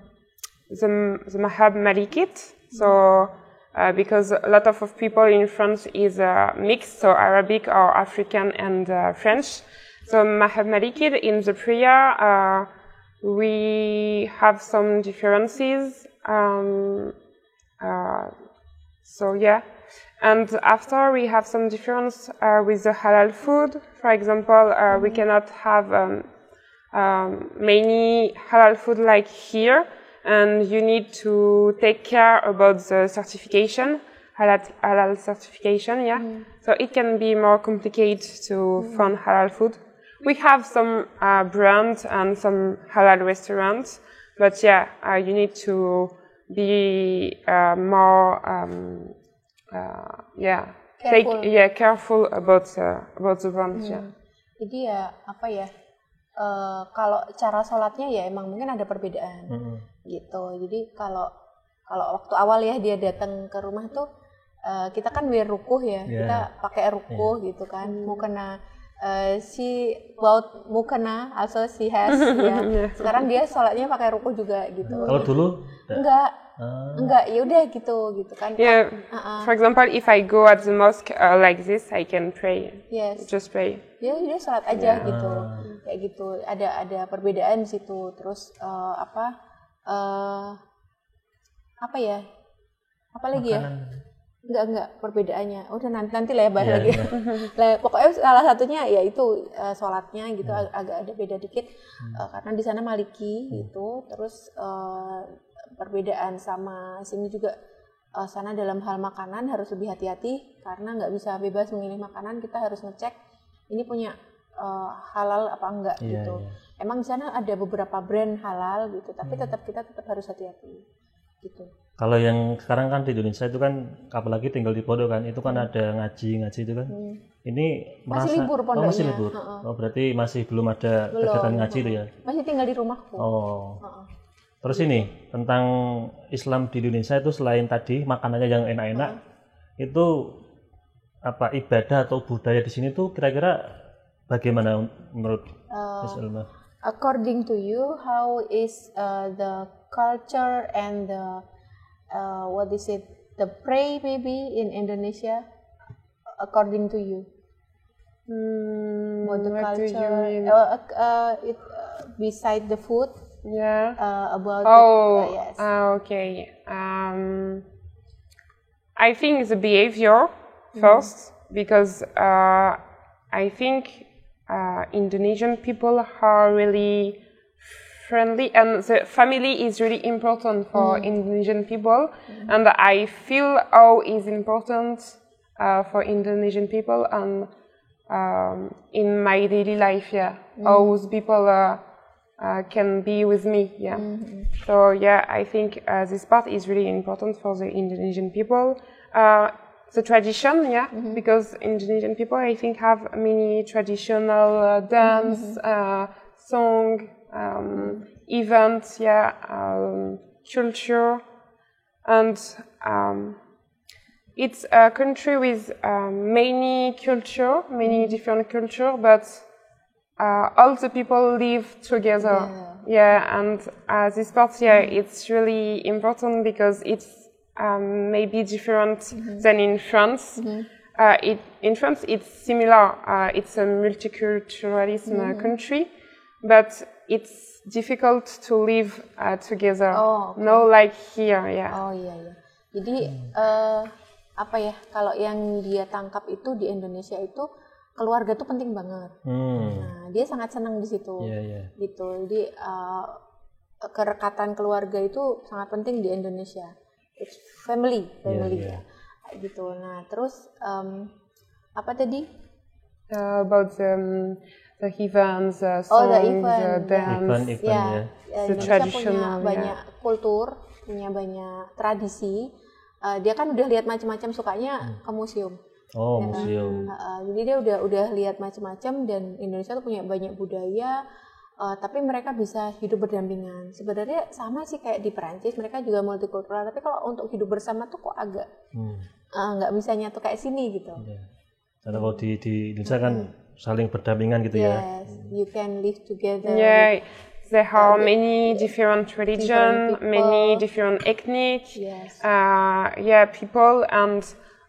Madhab Malikite. So because a lot of people in France is mixed, so Arabic or African and French. So Madhab Malikite, in the prayer, we have some differences. And after we have some difference with the halal food. For example, we cannot have many halal food like here, and you need to take care about the certification, halal certification. So it can be more complicated to find halal food. We have some brands and some halal restaurants, but you need to be more careful about the brands. Jadi kalau cara sholatnya ya emang mungkin ada perbedaan gitu. Jadi kalau waktu awal ya dia datang ke rumah tuh kita kan rukuh kita pakai rukuh gitu kan. Mukena she bought mukena, also she has Sekarang dia sholatnya pakai rukuh juga gitu. Kalau dulu enggak, ya udah gitu kan. For example, if I go at the mosque like this, I can pray. Just pray. Ya udah sholat aja gitu. Kayak gitu. Ada perbedaan di situ. Terus apa lagi ya? Enggak perbedaannya. Udah nanti lah ya bahas lagi. Pokoknya salah satunya ya itu sholatnya gitu agak ada beda dikit karena di sana Maliki gitu. Terus perbedaan sama sini juga sana dalam hal makanan harus lebih hati-hati karena nggak bisa bebas memilih makanan. Kita harus ngecek ini punya halal apa enggak gitu. Emang di sana ada beberapa brand halal gitu, tapi kita tetap harus hati-hati. gitu. Kalau yang sekarang kan di Indonesia itu kan apalagi tinggal di pondok kan, itu kan ada ngaji itu kan. Ini Masih libur pondoknya. masih libur. Oh, berarti masih belum ada kegiatan ngaji itu ya. Masih tinggal di rumahku. Oh. Terus ini tentang Islam di Indonesia itu selain tadi makanannya yang enak-enak, itu apa ibadah atau budaya di sini tuh kira-kira bagaimana menurut Miss Elma? According to you, how is the culture and the the pray maybe in Indonesia? According to you, what the what do you culture? mean? Beside the food, Yeah. about yes. Okay. I think the behavior first, because I think Indonesian people are really friendly, and the family is really important for Indonesian people, and I feel how is important for Indonesian people and in my daily life, how those people can be with me, So I think this part is really important for the Indonesian people. The tradition, because Indonesian people, I think, have many traditional dance, song, events, culture, and it's a country with many different culture, but all the people live together. And this part, it's really important because it's maybe different than in France. In France, it's similar. It's a multiculturalism country, but it's difficult to live together. No, like here, Oh iya. Jadi apa ya? Kalau yang dia tangkap itu di Indonesia itu keluarga tuh penting banget. Nah, dia sangat senang di situ. Gitu. Jadi kerekatan keluarga itu sangat penting di Indonesia. It's family ya. Gitu. Nah, terus apa tadi? About the events, the songs, the dance, the punya traditional. banyak kultur, punya banyak tradisi. Dia kan udah lihat macam-macam, sukanya ke museum. Oh, museum. Jadi dia udah lihat macam-macam, dan Indonesia tuh punya banyak budaya. Tapi mereka bisa hidup berdampingan. Sebenarnya sama sih kayak di Perancis, mereka juga multikultural. Tapi kalau untuk hidup bersama tuh kok agak nggak bisa nyatu kayak sini gitu. Karena kalau di Indonesia kan saling berdampingan gitu ya. Yes, you can live together. Yeah, there are many different religion, many different ethnic. Yes. People, and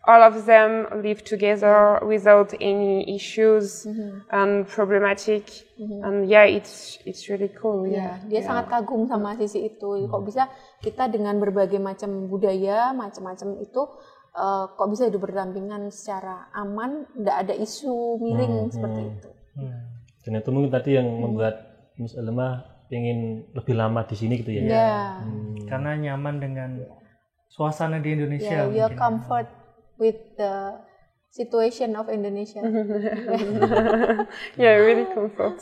all of them live together without any issues and problematic. And it's really cool. Dia sangat kagum sama sisi itu. Kok bisa kita dengan berbagai macam budaya, macam-macam itu, kok bisa hidup berdampingan secara aman, tidak ada isu miring seperti itu. Dan itu mungkin tadi yang membuat Miss Elma ingin lebih lama di sini gitu ya. Karena nyaman dengan suasana di Indonesia. You're comfort with the situation of Indonesia. Really comfort,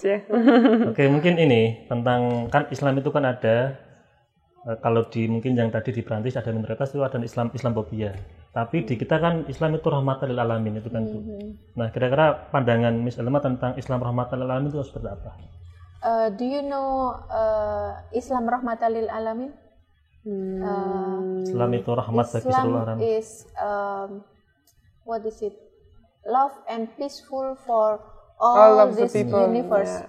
Oke, mungkin ini tentang, kan Islam itu kan ada, kalau mungkin yang tadi di Perancis ada minoritas itu ada Islamophobia. Tapi di kita kan Islam itu rahmatan lil alamin itu kan tuh. Nah, kira-kira pandangan Miss Elma tentang Islam rahmatan lil alamin itu seperti apa? Do you know Islam rahmatan lil alamin? Islam itu rahmat bagi seluruh orang. Islam is what is it? Love and peaceful for all of this the people. Universe.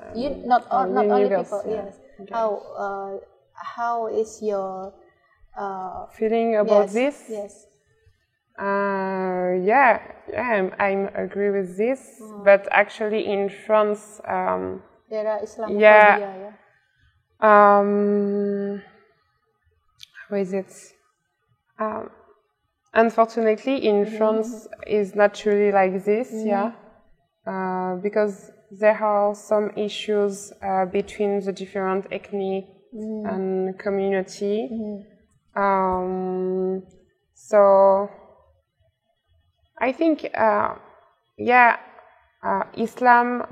Not only people. Yes. Okay. How is your feeling about this? Yes. I'm agree with this, but actually in France, there are Islamophobia. How is it? Unfortunately, in France, is not really like this, because there are some issues between the different ethnic and community. So I think, Islam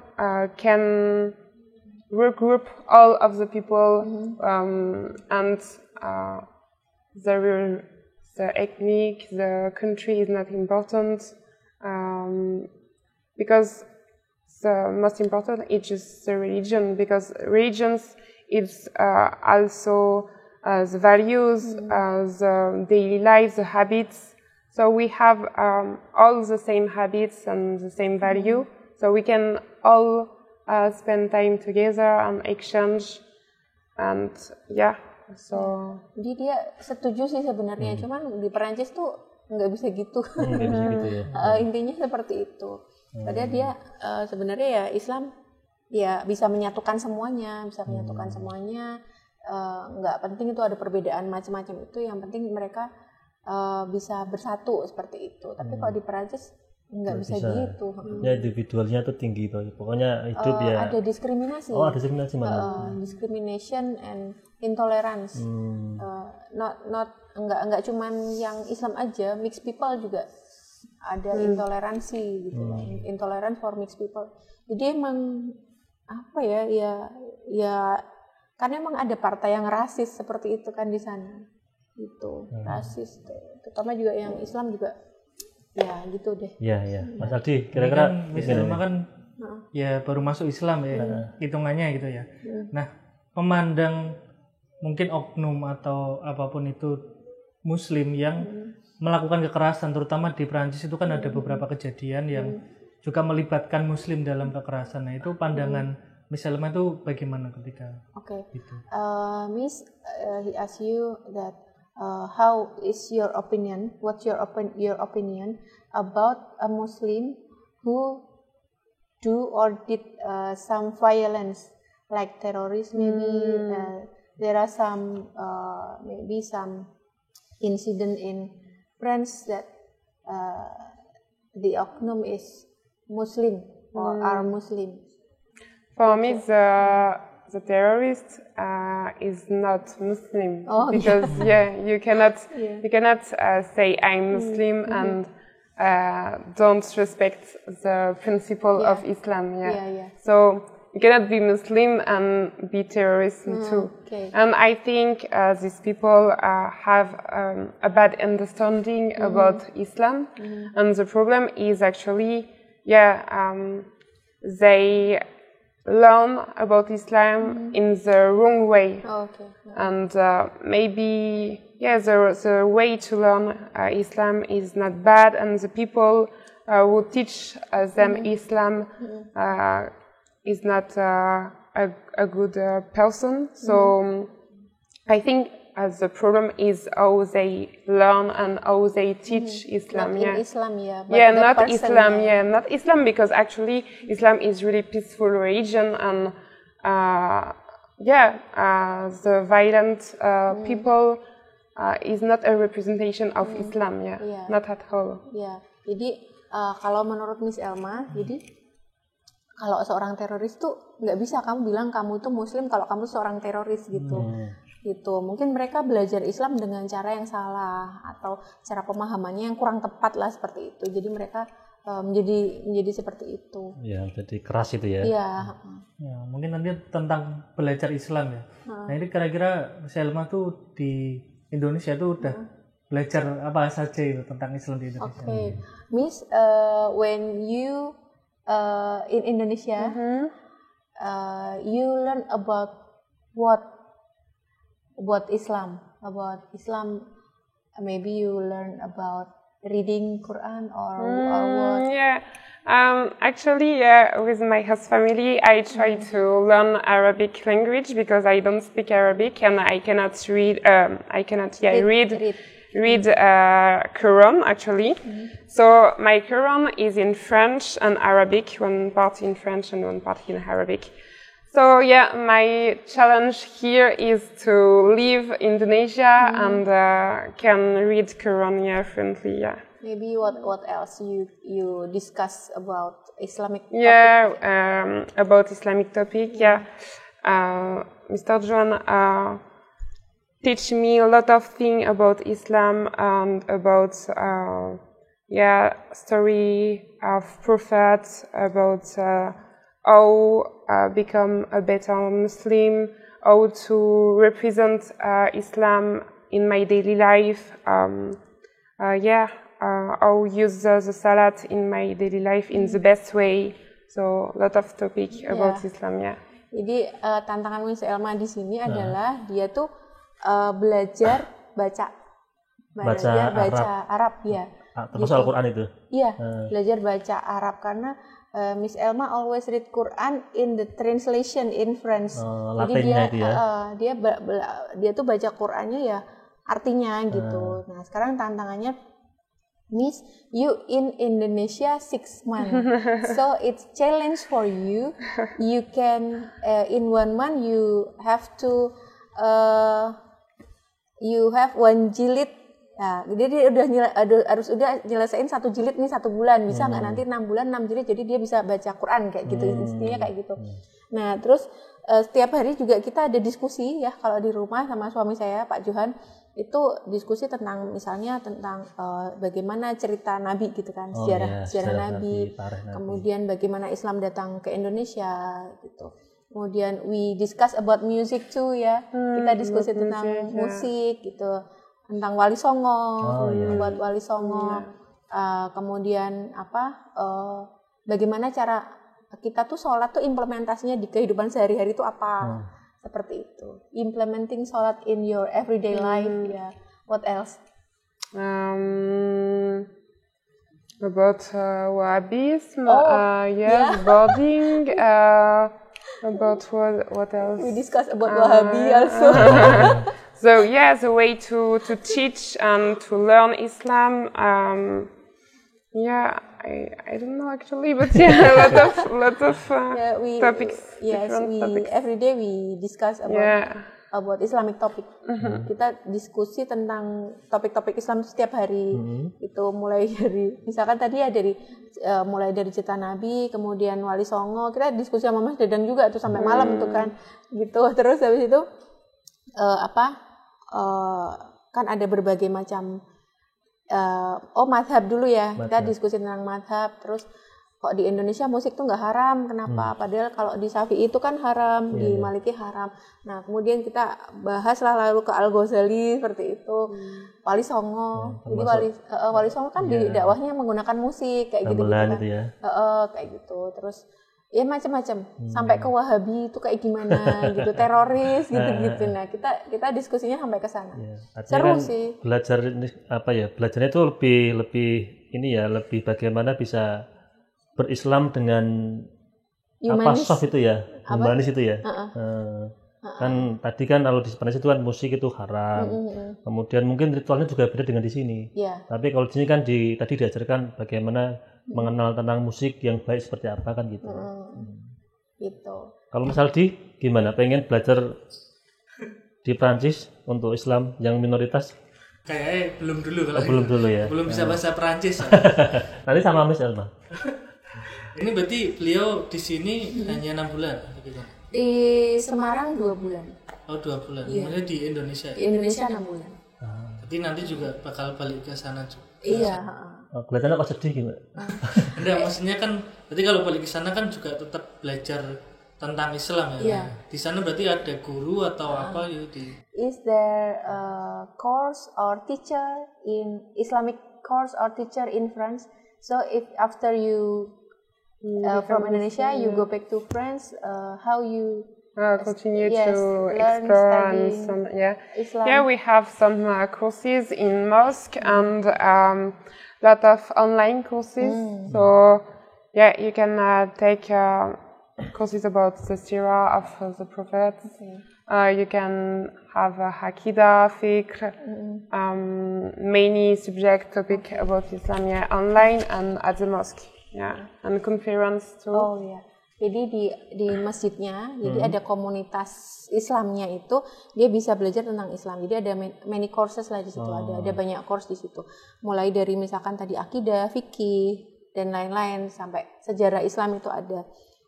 can regroup all of the people, and the ethnic, the country is not important, because the most important is just the religion, because religions is also the values, the daily life, the habits. So we have all the same habits and the same value, so we can all spend time together and exchange, and yeah, so. Jadi dia setuju sih sebenarnya, cuman di Perancis tuh nggak bisa gitu. Nggak bisa gitu ya. Intinya seperti itu. Padahal dia sebenarnya ya Islam ya bisa menyatukan semuanya, nggak penting itu ada perbedaan macam-macam itu, yang penting mereka bisa bersatu seperti itu. Tapi kalau di Perancis nggak bisa gitu. Ya individualnya tuh tinggi tuh. Pokoknya hidup ya. Ada diskriminasi. Oh, ada diskriminasi mana? Discrimination and intolerance. Nggak cuman yang Islam aja, mixed people juga ada intoleransi gitu. Intolerance for mixed people. Jadi emang apa ya karena emang ada partai yang rasis seperti itu kan di sana. Gitu, rasis. Terutama juga yang Islam juga. Ya gitu deh. Iya. Mas Aldi, kira-kira misalnya kan ya baru masuk Islam ya, hitungannya gitu ya. Nah, memandang mungkin oknum atau apapun itu Muslim yang melakukan kekerasan, terutama di Perancis itu kan ada beberapa kejadian yang juga melibatkan Muslim dalam kekerasan. Nah, itu pandangan misalnya itu bagaimana ketika itu? Miss, he asked you that how is your opinion? What's your opinion about a Muslim who do or did some violence, like terrorism? Maybe there are some maybe some incident in France that the oknum is Muslim or are Muslim. For me, the terrorist is not Muslim, because you cannot say I'm Muslim and don't respect the principle of Islam. So you cannot be Muslim and be terrorist too. And I think these people have a bad understanding about Islam, and the problem is actually they learn about Islam in the wrong way. And maybe the way to learn Islam is not bad, and the people who teach them Islam is not a good person. So I think the problem is how they learn and how they teach Islam. Not in Islam, not Islam, because actually Islam is really peaceful religion, and the violent people is not a representation of Islam. Not at all. Jadi kalau menurut Miss Elma, jadi kalau seorang teroris tuh nggak bisa kamu bilang kamu tuh Muslim kalau kamu seorang teroris gitu. Gitu. Mungkin mereka belajar Islam dengan cara yang salah atau cara pemahamannya yang kurang tepat lah seperti itu. Jadi mereka menjadi seperti itu. Ya, jadi keras itu ya. Iya. Ya, mungkin nanti tentang belajar Islam ya. Nah, ini kira-kira Selma tuh di Indonesia tuh udah belajar apa saja itu tentang Islam di Indonesia. Miss, when you in Indonesia, you learn about Islam, maybe you learn about reading Quran or what? Actually, with my host family, I try to learn Arabic language because I don't speak Arabic and I cannot read. Read Quran actually. So my Quran is in French and Arabic, one part in French and one part in Arabic. So my challenge here is to leave Indonesia and can read Quran fluently. Maybe what else you discuss about Islamic topic? About Islamic topic. Mr. John teach me a lot of things about Islam and about story of prophets, about how become a better Muslim, how to represent Islam in my daily life. How use the salat in my daily life in the best way. So a lot of topic about Islam, ya. Jadi tantangan Miss Elma di sini adalah dia tuh belajar baca Arab ya. Termasuk gitu. Al-Quran itu? Iya, belajar baca Arab karena Miss Elma always read Quran in the translation in French. Jadi dia tuh baca Qurannya ya artinya gitu. Nah sekarang tantangannya, Miss, you in Indonesia 6 months, so it's challenge for you. You can in 1 month you have to you have 1 jilid. Nah, jadi dia harus nyelesain 1 jilid nih 1 bulan, bisa nggak nanti 6 bulan 6 jilid, jadi dia bisa baca Quran kayak gitu, intinya kayak gitu. Nah terus setiap hari juga kita ada diskusi ya kalau di rumah sama suami saya Pak Johan, itu diskusi tentang misalnya tentang bagaimana cerita Nabi gitu kan, sejarah Nabi, kemudian bagaimana Islam datang ke Indonesia gitu. Kemudian we discuss about music too ya, kita diskusi tentang musik gitu, tentang Wali Songo, buat Wali Songo, kemudian bagaimana cara kita tuh sholat tuh implementasinya di kehidupan sehari-hari itu apa. Seperti itu. Implementing salat in your everyday life, ya. What else? About Wahhabism, boarding. About what else? We discuss about Wahhabi also. So the way to teach and to learn Islam. I don't know actually, but a lot of topics. Yes, every day we discuss about Islamic topic. Kita diskusi tentang topik-topik Islam setiap hari. Itu mulai dari misalkan tadi ya mulai dari cerita Nabi, kemudian Wali Songo, kita diskusi sama Mas Dadang juga tuh sampai malam tuh kan. Gitu. Terus habis itu kan ada berbagai macam madhab dulu ya, kita diskusi tentang madhab. Terus kok di Indonesia musik tuh nggak haram, kenapa? Padahal kalau di Syafi'i itu kan haram, di Maliki haram. Nah kemudian kita bahas lah lalu ke Al-Ghazali seperti itu, Wali Songo. Jadi Wali Songo kan di dakwahnya menggunakan musik kayak gitu kan. Kayak gitu. Terus ya macam-macam sampai ke Wahabi itu kayak gimana gitu, teroris gitu-gitu. Nah kita diskusinya sampai ke sana. Seru kan sih. Belajarnya itu lebih bagaimana bisa berislam dengan soft itu ya, humanis itu ya. Kan tadi kan kalau di Spanyol itu kan musik itu haram. Kemudian mungkin ritualnya juga beda dengan di sini. Tapi kalau di sini kan tadi diajarkan bagaimana mengenal tentang musik yang baik seperti apa kan gitu. Gitu. Kalau misal gimana? Pengen belajar di Prancis untuk Islam yang minoritas? Kayaknya belum dulu kalau belum dulu ya. Belum bisa bahasa Prancis. Nanti sama Miss Elma. Ini berarti beliau di sini hanya 6 bulan gitu. Di Semarang 2 bulan. Oh 2 bulan. Maksudnya di Indonesia. Di Indonesia 6 bulan. Jadi nanti juga bakal balik ke sana juga. Iya. Kelihatannya kok sedih gimana? Enggak, maksudnya kan berarti kalau balik ke sana kan juga tetap belajar tentang Islam ya. Di sana berarti ada guru atau apa gitu Is there a course or teacher in Islamic course or teacher in France? So if after you from Indonesia you go back to France, how you continue to explore and some Islam. We have some courses in mosque and lot of online courses. So you can take courses about the Sirah of the Prophet. You can have Aqidah, Fiqh, many subject topic about Islam online and at the mosque. And conference too. Oh ya. Jadi di masjidnya, jadi ada komunitas Islamnya itu, dia bisa belajar tentang Islam. Jadi ada many courses lah di situ, ada banyak course di situ. Mulai dari misalkan tadi akidah, fikih dan lain-lain sampai sejarah Islam itu ada.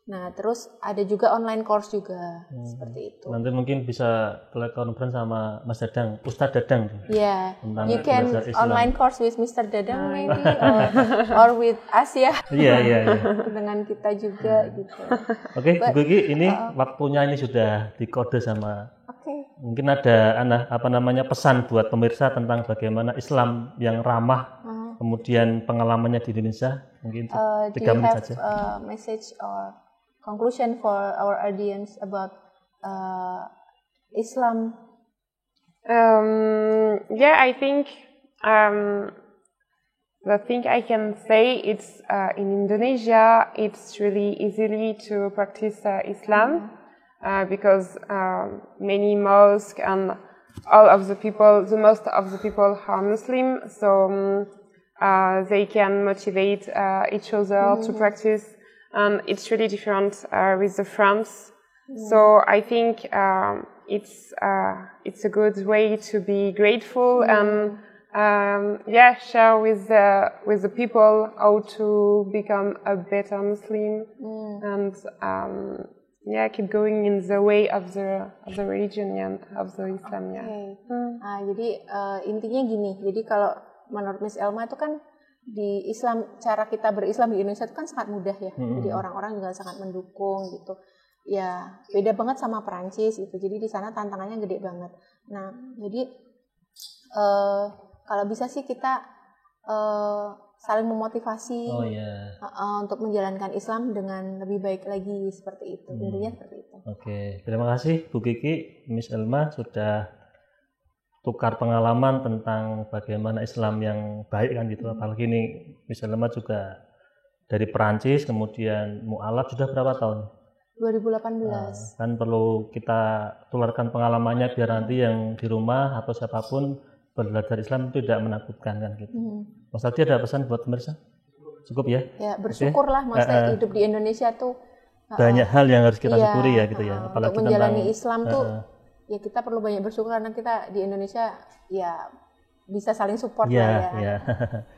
Nah, terus ada juga online course juga seperti itu. Nanti mungkin bisa telekonferensi sama Mas Dadang, Ustadz Dadang. Yeah, you can online course with Mr. Dadang maybe or with us ya. Iya. Dengan kita juga gitu. Oke, Bu Gigi, ini waktunya ini sudah dikode sama Mungkin ada pesan buat pemirsa tentang bagaimana Islam yang ramah, kemudian pengalamannya di Indonesia, mungkin 3 menit saja. Do you have message or conclusion for our audience about Islam? I think the thing I can say it's in Indonesia it's really easily to practice Islam. Because many mosques and the most of the people are Muslim, so they can motivate each other to practice, and it's really different with the France. So I think it's a good way to be grateful and share with the people how to become a better Muslim and keep going in the way of the religion of the Islam. Jadi intinya gini. Jadi kalau menurut Miss Elma itu kan di Islam, cara kita berislam di Indonesia itu kan sangat mudah ya. Jadi orang-orang juga sangat mendukung gitu. Ya beda banget sama Perancis gitu. Jadi di sana tantangannya gede banget. Nah jadi kalau bisa sih kita saling memotivasi untuk menjalankan Islam dengan lebih baik lagi seperti itu. Intinya seperti itu. Oke, terima kasih Bu Kiki, Miss Elma sudah tukar pengalaman tentang bagaimana Islam yang baik kan gitu. Apalagi ini Miss Elma juga dari Perancis, kemudian mu'alaf sudah berapa tahun? 2018. Kan perlu kita tularkan pengalamannya biar nanti yang di rumah atau siapapun belajar Islam itu tidak menakutkan kan gitu. Mas Aldi ada pesan buat pemirsa? Cukup ya? Ya bersyukurlah Mas hidup di Indonesia tuh banyak hal yang harus kita syukuri ya gitu ya. Apalagi untuk menjalani Islam tuh ya kita perlu banyak bersyukur karena kita di Indonesia ya bisa saling support lah ya.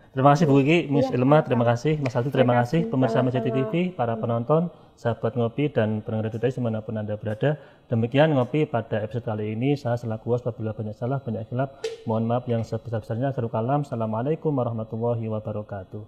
Terima kasih Bu Kiki, Miss Elma, terima kasih, Mas Aldi, terima kasih, pemirsa Majati TV, para penonton, sahabat ngopi dan pendengar Radio dimanapun Anda berada. Demikian ngopi pada episode kali ini. Saya selaku host apabila banyak salah, banyak khilaf, mohon maaf yang sebesar-besarnya. Assalamualaikum warahmatullahi wabarakatuh.